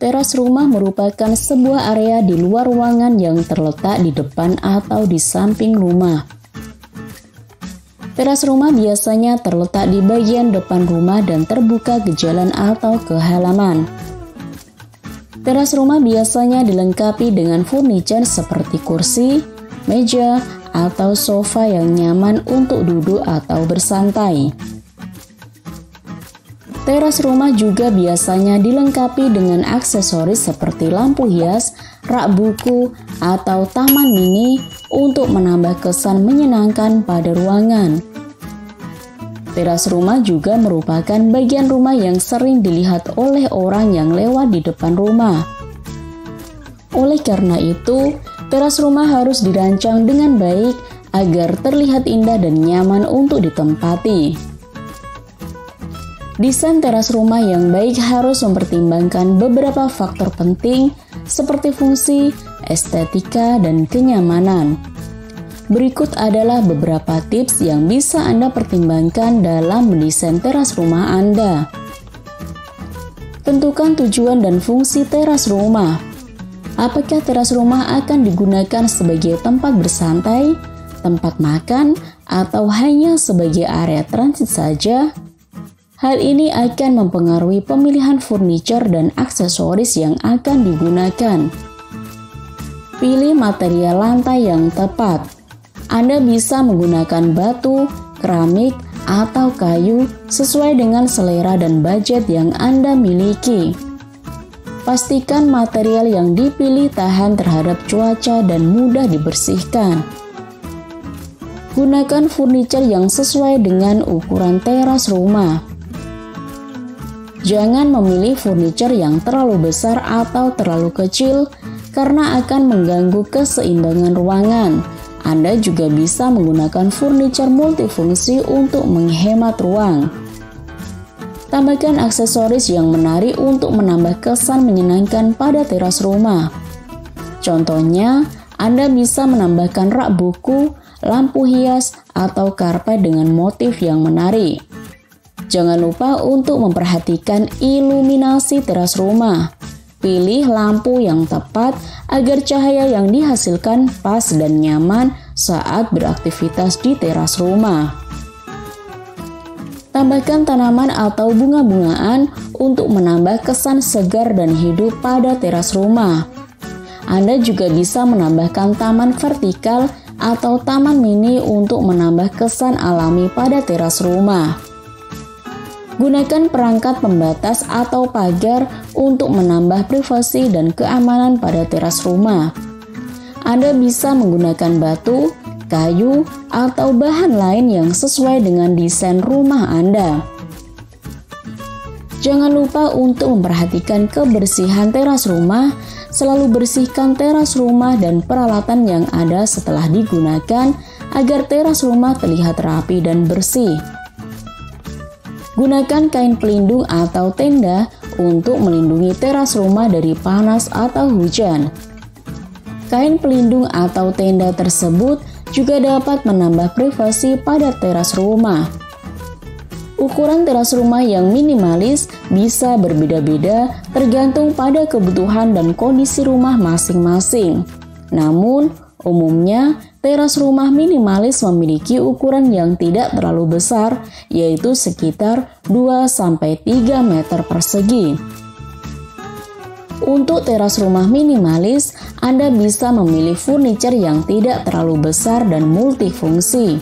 Teras rumah merupakan sebuah area di luar ruangan yang terletak di depan atau di samping rumah. Teras rumah biasanya terletak di bagian depan rumah dan terbuka ke jalan atau ke halaman. Teras rumah biasanya dilengkapi dengan furniture seperti kursi, meja, atau sofa yang nyaman untuk duduk atau bersantai. Teras rumah juga biasanya dilengkapi dengan aksesoris seperti lampu hias, rak buku, atau taman mini untuk menambah kesan menyenangkan pada ruangan. Teras rumah juga merupakan bagian rumah yang sering dilihat oleh orang yang lewat di depan rumah. Oleh karena itu, teras rumah harus dirancang dengan baik agar terlihat indah dan nyaman untuk ditempati. Desain teras rumah yang baik harus mempertimbangkan beberapa faktor penting seperti fungsi, estetika, dan kenyamanan. Berikut adalah beberapa tips yang bisa Anda pertimbangkan dalam mendesain teras rumah Anda. Tentukan tujuan dan fungsi teras rumah. Apakah teras rumah akan digunakan sebagai tempat bersantai, tempat makan, atau hanya sebagai area transit saja? Hal ini akan mempengaruhi pemilihan furniture dan aksesoris yang akan digunakan. Pilih material lantai yang tepat. Anda bisa menggunakan batu, keramik, atau kayu sesuai dengan selera dan budget yang Anda miliki. Pastikan material yang dipilih tahan terhadap cuaca dan mudah dibersihkan. Gunakan furniture yang sesuai dengan ukuran teras rumah. Jangan memilih furniture yang terlalu besar atau terlalu kecil karena akan mengganggu keseimbangan ruangan. Anda juga bisa menggunakan furniture multifungsi untuk menghemat ruang. Tambahkan aksesoris yang menarik untuk menambah kesan menyenangkan pada teras rumah. Contohnya, Anda bisa menambahkan rak buku, lampu hias, atau karpet dengan motif yang menarik. Jangan lupa untuk memperhatikan iluminasi teras rumah. Pilih lampu yang tepat agar cahaya yang dihasilkan pas dan nyaman saat beraktivitas di teras rumah. Tambahkan tanaman atau bunga-bungaan untuk menambah kesan segar dan hidup pada teras rumah. Anda juga bisa menambahkan taman vertikal atau taman mini untuk menambah kesan alami pada teras rumah. Gunakan perangkat pembatas atau pagar untuk menambah privasi dan keamanan pada teras rumah. Anda bisa menggunakan batu, kayu, atau bahan lain yang sesuai dengan desain rumah Anda. Jangan lupa untuk memperhatikan kebersihan teras rumah. Selalu bersihkan teras rumah dan peralatan yang ada setelah digunakan agar teras rumah terlihat rapi dan bersih. Gunakan kain pelindung atau tenda untuk melindungi teras rumah dari panas atau hujan. Kain pelindung atau tenda tersebut juga dapat menambah privasi pada teras rumah. Ukuran teras rumah yang minimalis bisa berbeda-beda tergantung pada kebutuhan dan kondisi rumah masing-masing. Namun, umumnya teras rumah minimalis memiliki ukuran yang tidak terlalu besar, yaitu sekitar 2-3 meter persegi. Untuk teras rumah minimalis, Anda bisa memilih furniture yang tidak terlalu besar dan multifungsi.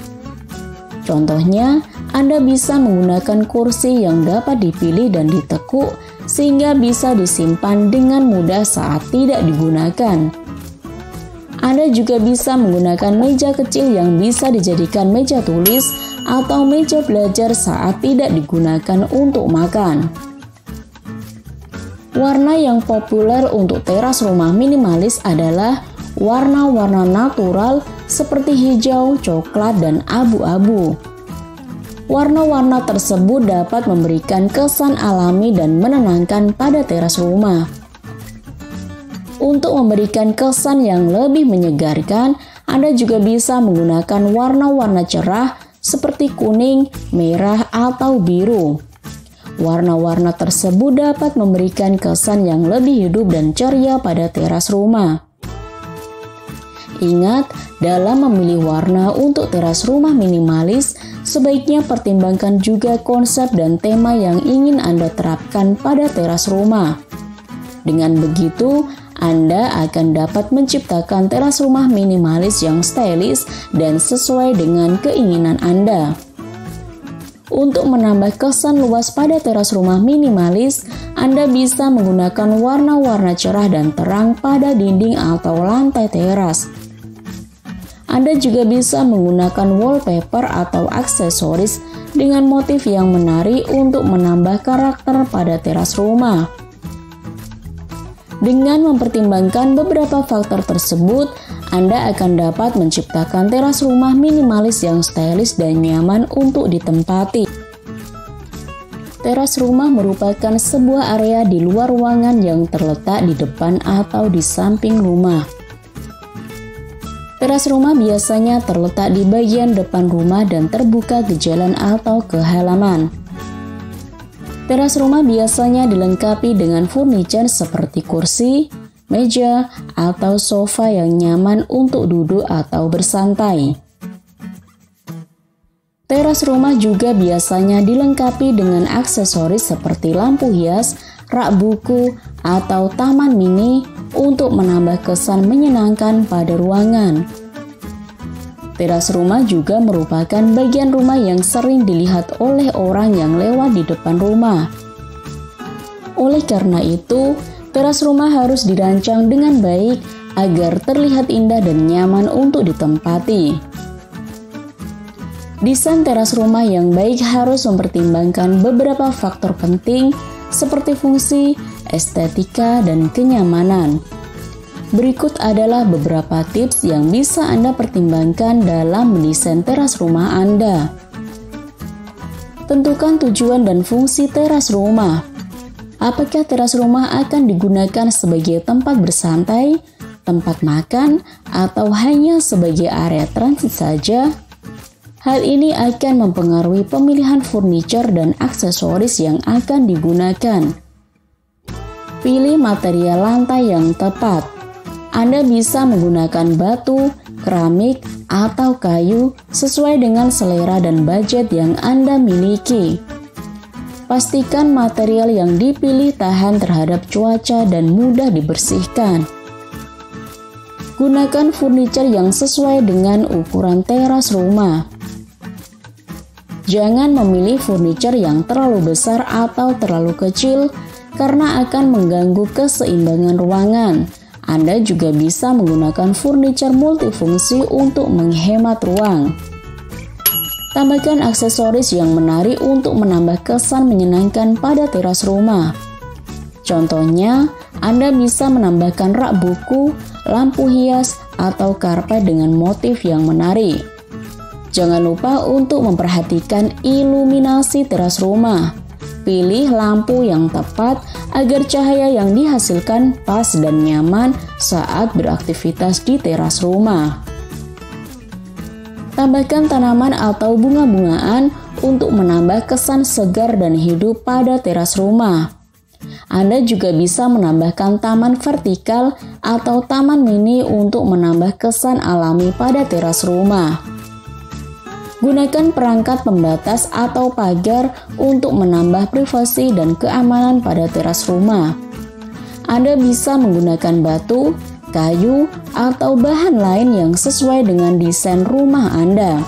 Contohnya, Anda bisa menggunakan kursi yang dapat dipilih dan ditekuk sehingga bisa disimpan dengan mudah saat tidak digunakan. Anda juga bisa menggunakan meja kecil yang bisa dijadikan meja tulis atau meja belajar saat tidak digunakan untuk makan. Warna yang populer untuk teras rumah minimalis adalah warna-warna natural seperti hijau, coklat, dan abu-abu. Warna-warna tersebut dapat memberikan kesan alami dan menenangkan pada teras rumah. Untuk memberikan kesan yang lebih menyegarkan, Anda juga bisa menggunakan warna-warna cerah seperti kuning, merah, atau biru. warna-warna tersebut dapat memberikan kesan yang lebih hidup dan ceria pada teras rumah. Ingat, dalam memilih warna untuk teras rumah minimalis, sebaiknya pertimbangkan juga konsep dan tema yang ingin Anda terapkan pada teras rumah. Dengan begitu, Anda akan dapat menciptakan teras rumah minimalis yang stylish dan sesuai dengan keinginan Anda. Untuk menambah kesan luas pada teras rumah minimalis, Anda bisa menggunakan warna-warna cerah dan terang pada dinding atau lantai teras. Anda juga bisa menggunakan wallpaper atau aksesoris dengan motif yang menarik untuk menambah karakter pada teras rumah. Dengan mempertimbangkan beberapa faktor tersebut, Anda akan dapat menciptakan teras rumah minimalis yang stylish dan nyaman untuk ditempati. Teras rumah merupakan sebuah area di luar ruangan yang terletak di depan atau di samping rumah. Teras rumah biasanya terletak di bagian depan rumah dan terbuka ke jalan atau ke halaman. Teras rumah biasanya dilengkapi dengan furniture seperti kursi, meja, atau sofa yang nyaman untuk duduk atau bersantai. Teras rumah juga biasanya dilengkapi dengan aksesoris seperti lampu hias, rak buku, atau taman mini untuk menambah kesan menyenangkan pada ruangan. Teras rumah juga merupakan bagian rumah yang sering dilihat oleh orang yang lewat di depan rumah. Oleh karena itu, teras rumah harus dirancang dengan baik agar terlihat indah dan nyaman untuk ditempati. Desain teras rumah yang baik harus mempertimbangkan beberapa faktor penting seperti fungsi, estetika, dan kenyamanan. Berikut adalah beberapa tips yang bisa Anda pertimbangkan dalam mendesain teras rumah Anda. Tentukan tujuan dan fungsi teras rumah. Apakah teras rumah akan digunakan sebagai tempat bersantai, tempat makan, atau hanya sebagai area transit saja? Hal ini akan mempengaruhi pemilihan furniture dan aksesoris yang akan digunakan. Pilih material lantai yang tepat. Anda bisa menggunakan batu, keramik, atau kayu sesuai dengan selera dan budget yang Anda miliki. Pastikan material yang dipilih tahan terhadap cuaca dan mudah dibersihkan. Gunakan furniture yang sesuai dengan ukuran teras rumah. Jangan memilih furniture yang terlalu besar atau terlalu kecil karena akan mengganggu keseimbangan ruangan. Anda juga bisa menggunakan furniture multifungsi untuk menghemat ruang. Tambahkan aksesoris yang menarik untuk menambah kesan menyenangkan pada teras rumah. Contohnya, Anda bisa menambahkan rak buku, lampu hias, atau karpet dengan motif yang menarik. Jangan lupa untuk memperhatikan iluminasi teras rumah. Pilih lampu yang tepat agar cahaya yang dihasilkan pas dan nyaman saat beraktivitas di teras rumah. Tambahkan tanaman atau bunga-bungaan untuk menambah kesan segar dan hidup pada teras rumah. Anda juga bisa menambahkan taman vertikal atau taman mini untuk menambah kesan alami pada teras rumah. Gunakan perangkat pembatas atau pagar untuk menambah privasi dan keamanan pada teras rumah. Anda bisa menggunakan batu, kayu, atau bahan lain yang sesuai dengan desain rumah Anda.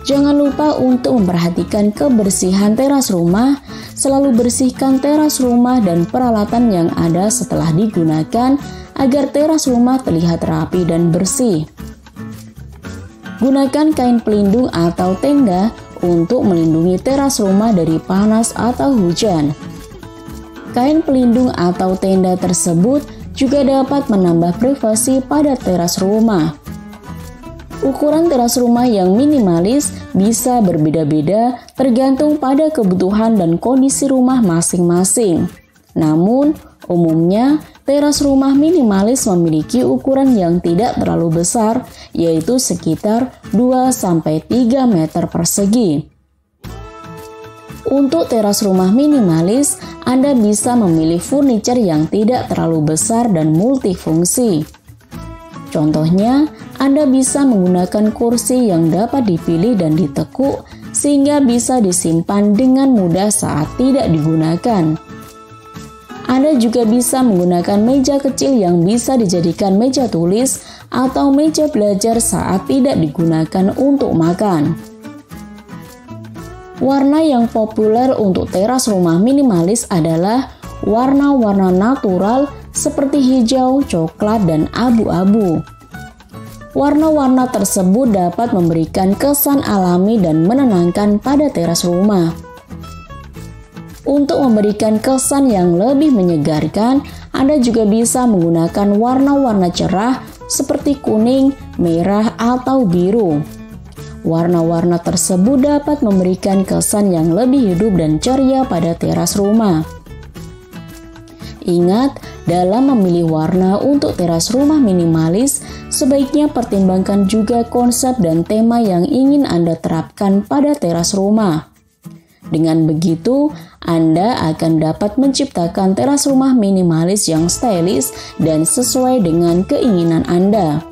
Jangan lupa untuk memperhatikan kebersihan teras rumah. Selalu bersihkan teras rumah dan peralatan yang ada setelah digunakan agar teras rumah terlihat rapi dan bersih. Gunakan kain pelindung atau tenda untuk melindungi teras rumah dari panas atau hujan. Kain pelindung atau tenda tersebut juga dapat menambah privasi pada teras rumah. Ukuran teras rumah yang minimalis bisa berbeda-beda tergantung pada kebutuhan dan kondisi rumah masing-masing. Namun, umumnya teras rumah minimalis memiliki ukuran yang tidak terlalu besar, yaitu sekitar 2-3 meter persegi. Untuk teras rumah minimalis, Anda bisa memilih furniture yang tidak terlalu besar dan multifungsi. Contohnya, Anda bisa menggunakan kursi yang dapat dipilih dan ditekuk sehingga bisa disimpan dengan mudah saat tidak digunakan. Anda juga bisa menggunakan meja kecil yang bisa dijadikan meja tulis atau meja belajar saat tidak digunakan untuk makan. Warna yang populer untuk teras rumah minimalis adalah warna-warna natural seperti hijau, coklat, dan abu-abu. Warna-warna tersebut dapat memberikan kesan alami dan menenangkan pada teras rumah. Untuk memberikan kesan yang lebih menyegarkan, Anda juga bisa menggunakan warna-warna cerah seperti kuning, merah, atau biru. Warna-warna tersebut dapat memberikan kesan yang lebih hidup dan ceria pada teras rumah. Ingat, dalam memilih warna untuk teras rumah minimalis, sebaiknya pertimbangkan juga konsep dan tema yang ingin Anda terapkan pada teras rumah. Dengan begitu, Anda akan dapat menciptakan teras rumah minimalis yang stylish dan sesuai dengan keinginan Anda.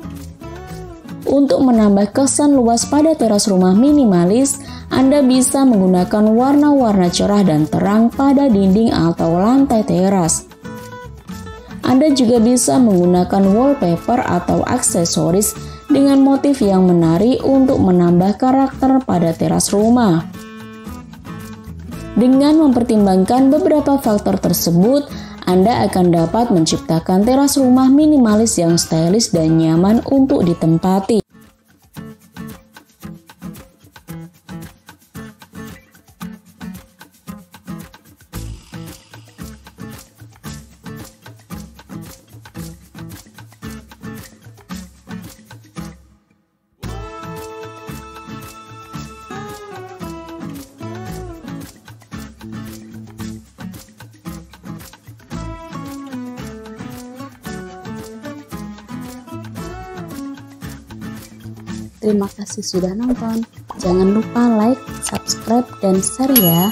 Untuk menambah kesan luas pada teras rumah minimalis, Anda bisa menggunakan warna-warna cerah dan terang pada dinding atau lantai teras. Anda juga bisa menggunakan wallpaper atau aksesoris dengan motif yang menarik untuk menambah karakter pada teras rumah. Dengan mempertimbangkan beberapa faktor tersebut, Anda akan dapat menciptakan teras rumah minimalis yang stylish dan nyaman untuk ditempati. Terima kasih sudah nonton. Jangan lupa like, subscribe, dan share ya.